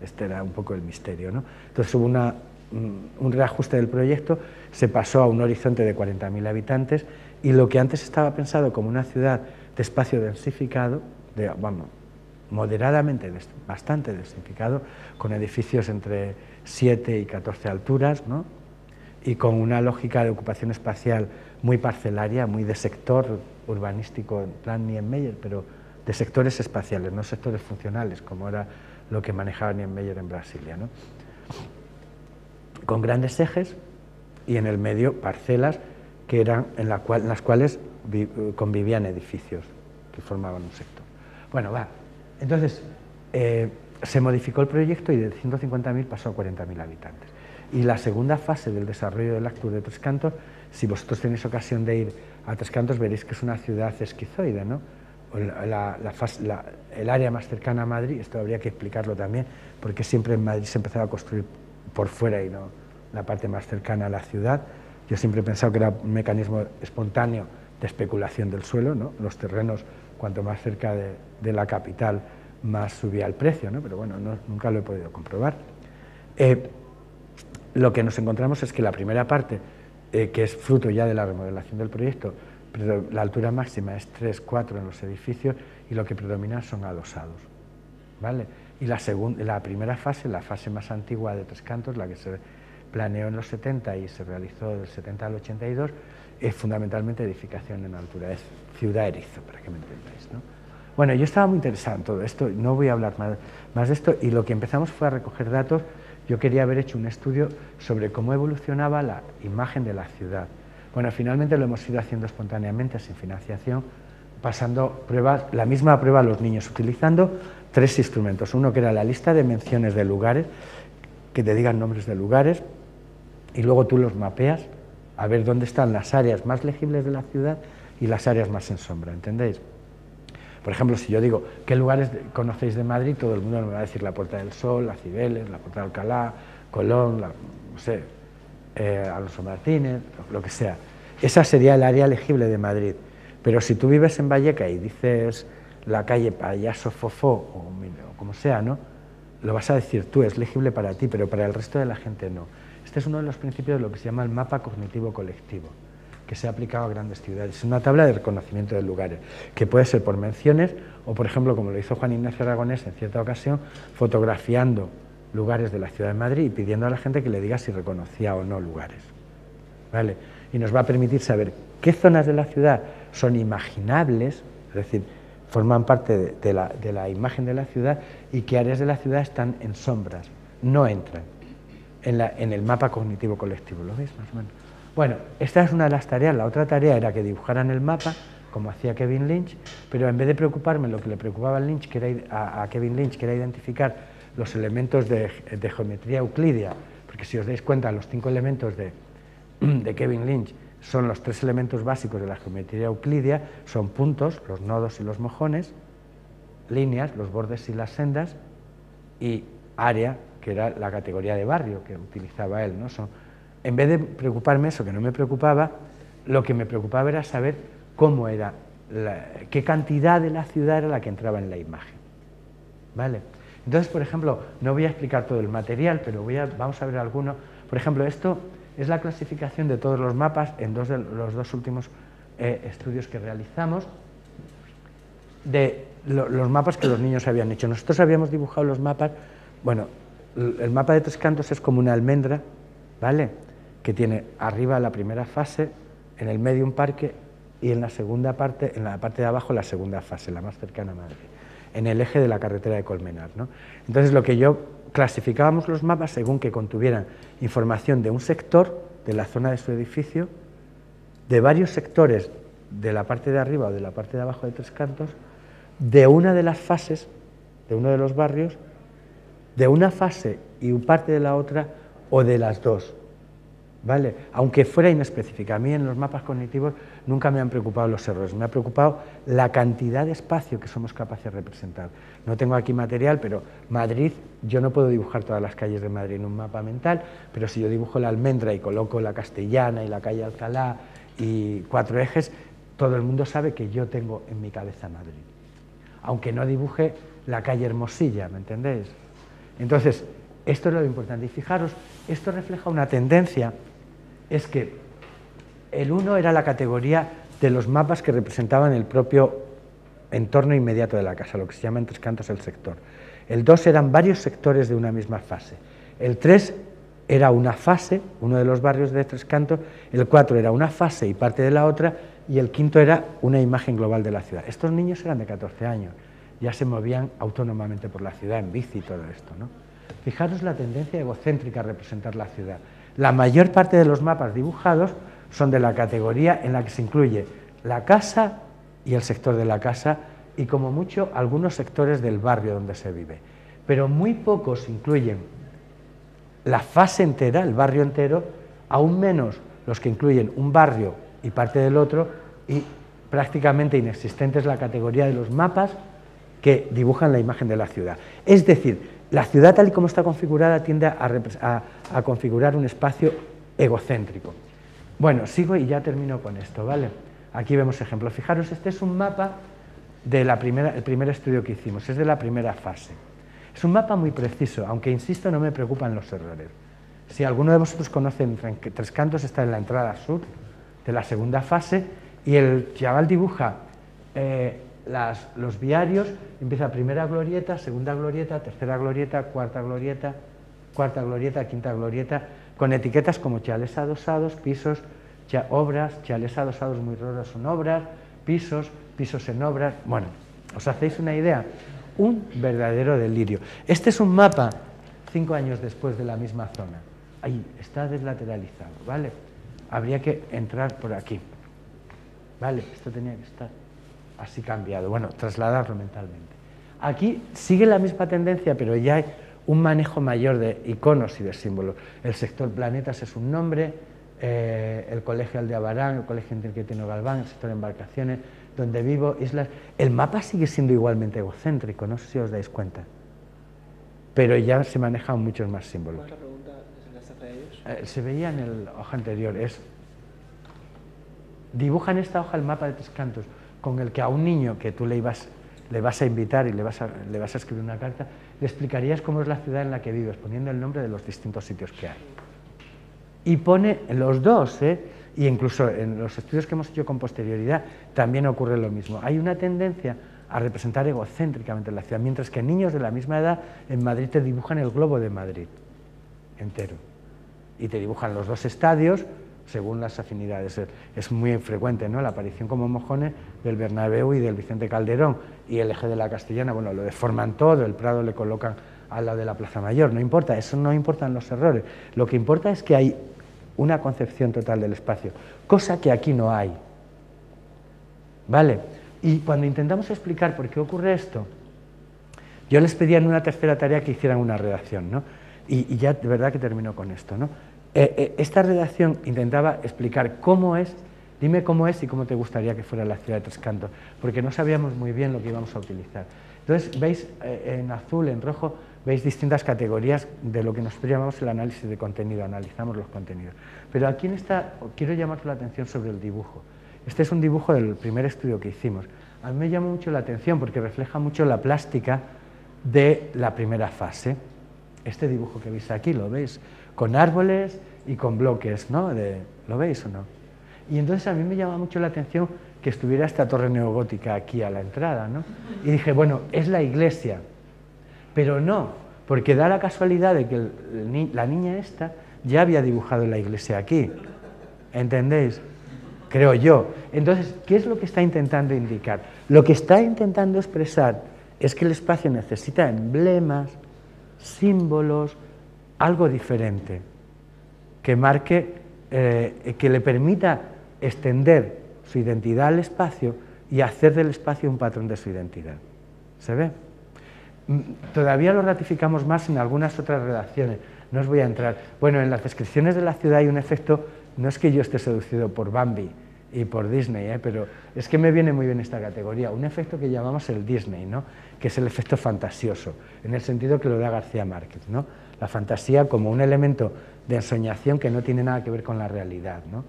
Este era un poco el misterio, ¿no? Entonces hubo un reajuste del proyecto, se pasó a un horizonte de 40.000 habitantes y lo que antes estaba pensado como una ciudad de espacio densificado, moderadamente, bastante densificado, con edificios entre 7 y 14 alturas, ¿no? Y con una lógica de ocupación espacial muy parcelaria, muy de sector urbanístico, en plan Niemeyer, pero de sectores espaciales, no sectores funcionales, como era lo que manejaba Niemeyer en Brasilia, ¿no? Con grandes ejes y en el medio parcelas que eran en las cuales convivían edificios que formaban un sector. Bueno, entonces se modificó el proyecto y de 150.000 pasó a 40.000 habitantes. Y la segunda fase del desarrollo del Actur de Tres Cantos, si vosotros tenéis ocasión de ir a Tres Cantos, veréis que es una ciudad esquizoide, ¿no? El área más cercana a Madrid, esto habría que explicarlo también, porque siempre en Madrid se empezaba a construir por fuera y no la parte más cercana a la ciudad. Yo siempre he pensado que era un mecanismo espontáneo de especulación del suelo, ¿no? Los terrenos, cuanto más cerca de la capital, más subía el precio, ¿no? Pero bueno, nunca lo he podido comprobar. Lo que nos encontramos es que la primera parte, que es fruto ya de la remodelación del proyecto, pero la altura máxima es 3, 4 en los edificios y lo que predomina son adosados, ¿vale? Y la primera fase, la fase más antigua de Tres Cantos, la que se planeó en los 70 y se realizó del 70 al 82, es fundamentalmente edificación en altura, es Ciudad Erizo, para que me entendáis, ¿no? Bueno, yo estaba muy interesado en todo esto, no voy a hablar más de esto, y lo que empezamos fue a recoger datos. Yo quería haber hecho un estudio sobre cómo evolucionaba la imagen de la ciudad. Bueno, finalmente lo hemos ido haciendo espontáneamente, sin financiación, pasando pruebas, la misma prueba a los niños, utilizando 3 instrumentos. Uno que era la lista de menciones de lugares, que te digan nombres de lugares, y luego tú los mapeas a ver dónde están las áreas más legibles de la ciudad y las áreas más en sombra, ¿entendéis? Por ejemplo, si yo digo, ¿qué lugares conocéis de Madrid? Todo el mundo me va a decir la Puerta del Sol, la Cibeles, la Puerta de Alcalá, Colón, no sé, Alonso Martínez, lo que sea. Esa sería el área legible de Madrid. Pero si tú vives en Valleca y dices la calle Payaso Fofó, o como sea, ¿no? Lo vas a decir tú, es legible para ti, pero para el resto de la gente no. Este es uno de los principios de lo que se llama el mapa cognitivo colectivo, que se ha aplicado a grandes ciudades. Es una tabla de reconocimiento de lugares, que puede ser por menciones o, por ejemplo, como lo hizo Juan Ignacio Aragonés en cierta ocasión, fotografiando lugares de la ciudad de Madrid y pidiendo a la gente que le diga si reconocía o no lugares, ¿vale? Y nos va a permitir saber qué zonas de la ciudad son imaginables, es decir, forman parte de la imagen de la ciudad, y qué áreas de la ciudad están en sombras, no entran en el mapa cognitivo colectivo. ¿Lo veis más o menos? Bueno, esta es una de las tareas. La otra tarea era que dibujaran el mapa, como hacía Kevin Lynch, pero en vez de preocuparme lo que le preocupaba a Kevin Lynch, que era identificar los elementos de geometría euclídea, porque si os dais cuenta, los 5 elementos de Kevin Lynch son los 3 elementos básicos de la geometría euclídea, son puntos, los nodos y los mojones, líneas, los bordes y las sendas, y área, que era la categoría de barrio que utilizaba él, ¿no? En vez de preocuparme eso, que no me preocupaba, lo que me preocupaba era saber cómo era, qué cantidad de la ciudad era la que entraba en la imagen, ¿vale? Entonces, por ejemplo, no voy a explicar todo el material, pero vamos a ver alguno. Por ejemplo, esto es la clasificación de todos los mapas en los 2 últimos estudios que realizamos, de los mapas que los niños habían hecho. Nosotros habíamos dibujado los mapas, bueno, el mapa de Tres Cantos es como una almendra, ¿vale?, que tiene arriba la primera fase, en el medio un parque y en la segunda parte, en la parte de abajo, la segunda fase, la más cercana a Madrid, en el eje de la carretera de Colmenar, ¿no? Entonces, lo que clasificábamos los mapas según que contuvieran información de un sector, de la zona de su edificio, de varios sectores de la parte de arriba o de la parte de abajo de Tres Cantos, de una de las fases, de uno de los barrios, de una fase y parte de la otra, o de las dos, ¿vale? Aunque fuera inespecífica. A mí en los mapas cognitivos nunca me han preocupado los errores, me ha preocupado la cantidad de espacio que somos capaces de representar. No tengo aquí material, pero Madrid, yo no puedo dibujar todas las calles de Madrid en un mapa mental, pero si yo dibujo la Almendra y coloco la Castellana y la calle Alcalá y 4 ejes, todo el mundo sabe que yo tengo en mi cabeza Madrid, aunque no dibuje la calle Hermosilla, ¿me entendéis? Entonces, esto es lo importante. Y fijaros, esto refleja una tendencia, es que el 1 era la categoría de los mapas que representaban el propio entorno inmediato de la casa, lo que se llama en Tres Cantos el sector. El 2 eran varios sectores de una misma fase. El 3 era una fase, uno de los barrios de Tres Cantos, el 4 era una fase y parte de la otra, y el 5 era una imagen global de la ciudad. Estos niños eran de 14 años, ya se movían autónomamente por la ciudad en bici y todo esto, ¿no? Fijaros la tendencia egocéntrica a representar la ciudad. La mayor parte de los mapas dibujados son de la categoría en la que se incluye la casa y el sector de la casa y como mucho algunos sectores del barrio donde se vive. Pero muy pocos incluyen la fase entera, el barrio entero, aún menos los que incluyen un barrio y parte del otro, y prácticamente inexistente es la categoría de los mapas que dibujan la imagen de la ciudad. Es decir, la ciudad tal y como está configurada tiende a configurar un espacio egocéntrico. Bueno, sigo y ya termino con esto, ¿vale? Aquí vemos ejemplos. Fijaros, este es un mapa del primer estudio que hicimos, es de la primera fase. Es un mapa muy preciso, aunque insisto, no me preocupan los errores. Si alguno de vosotros conoce, Tres Cantos está en la entrada sur de la segunda fase y el chaval dibuja los viarios, empieza primera glorieta, segunda glorieta, tercera glorieta, cuarta glorieta, quinta glorieta, con etiquetas como chales adosados, pisos, obras, chales adosados muy raros son obras, pisos en obras. Bueno, ¿os hacéis una idea? Un verdadero delirio. Este es un mapa 5 años después de la misma zona. Ahí está deslateralizado, ¿vale? Habría que entrar por aquí, ¿vale? Esto tenía que estar así cambiado, bueno, trasladarlo mentalmente. Aquí sigue la misma tendencia, pero ya hay un manejo mayor de iconos y de símbolos. El sector Planetas es un nombre, el colegio Aldeabarán, el colegio Enriquetino Galván, el sector Embarcaciones, donde vivo, islas. El mapa sigue siendo igualmente egocéntrico, no sé si os dais cuenta, pero ya se manejan muchos más símbolos. ¿Cuál es la pregunta que se le hace a ellos? Se veía en el hoja anterior, dibujan esta hoja el mapa de Tres Cantos, con el que a un niño que tú le vas a invitar y le vas a escribir una carta, le explicarías cómo es la ciudad en la que vives, poniendo el nombre de los distintos sitios que hay. Y pone los dos, y incluso en los estudios que hemos hecho con posterioridad también ocurre lo mismo. Hay una tendencia a representar egocéntricamente la ciudad, mientras que niños de la misma edad en Madrid te dibujan el globo de Madrid entero y te dibujan los dos estadios según las afinidades. Es muy frecuente, ¿no?, la aparición como mojones del Bernabéu y del Vicente Calderón, y el eje de la Castellana, bueno, lo deforman todo, el Prado le colocan al lado de la Plaza Mayor, no importa, eso no importan los errores, lo que importa es que hay una concepción total del espacio, cosa que aquí no hay, ¿vale? Y cuando intentamos explicar por qué ocurre esto, yo les pedía en una tercera tarea que hicieran una redacción, ¿no? Y ya de verdad que termino con esto, ¿no? Esta redacción intentaba explicar cómo es, dime cómo es y cómo te gustaría que fuera la ciudad de Tres Cantos, porque no sabíamos muy bien lo que íbamos a utilizar. Entonces, veis en azul, en rojo, veis distintas categorías de lo que nosotros llamamos el análisis de contenido, analizamos los contenidos. Pero aquí quiero llamar la atención sobre el dibujo. Este es un dibujo del primer estudio que hicimos. A mí me llamó mucho la atención porque refleja mucho la plástica de la primera fase. Este dibujo que veis aquí, ¿lo veis? Con árboles y con bloques, ¿no? ¿Lo veis o no? Y entonces a mí me llama mucho la atención que estuviera esta torre neogótica aquí a la entrada, ¿no? Y dije, bueno, es la iglesia, pero no, porque da la casualidad de que la niña esta ya había dibujado la iglesia aquí, ¿entendéis? Creo yo. Entonces, ¿qué es lo que está intentando indicar? Lo que está intentando expresar es que el espacio necesita emblemas, símbolos, algo diferente, que marque, que le permita extender su identidad al espacio y hacer del espacio un patrón de su identidad. ¿Se ve? Todavía lo ratificamos más en algunas otras redacciones, no os voy a entrar. Bueno, en las descripciones de la ciudad hay un efecto, no es que yo esté seducido por Bambi y por Disney, pero es que me viene muy bien esta categoría, un efecto que llamamos el Disney, ¿no?, que es el efecto fantasioso, en el sentido que lo da García Márquez, ¿no?, la fantasía como un elemento de ensoñación que no tiene nada que ver con la realidad, ¿no?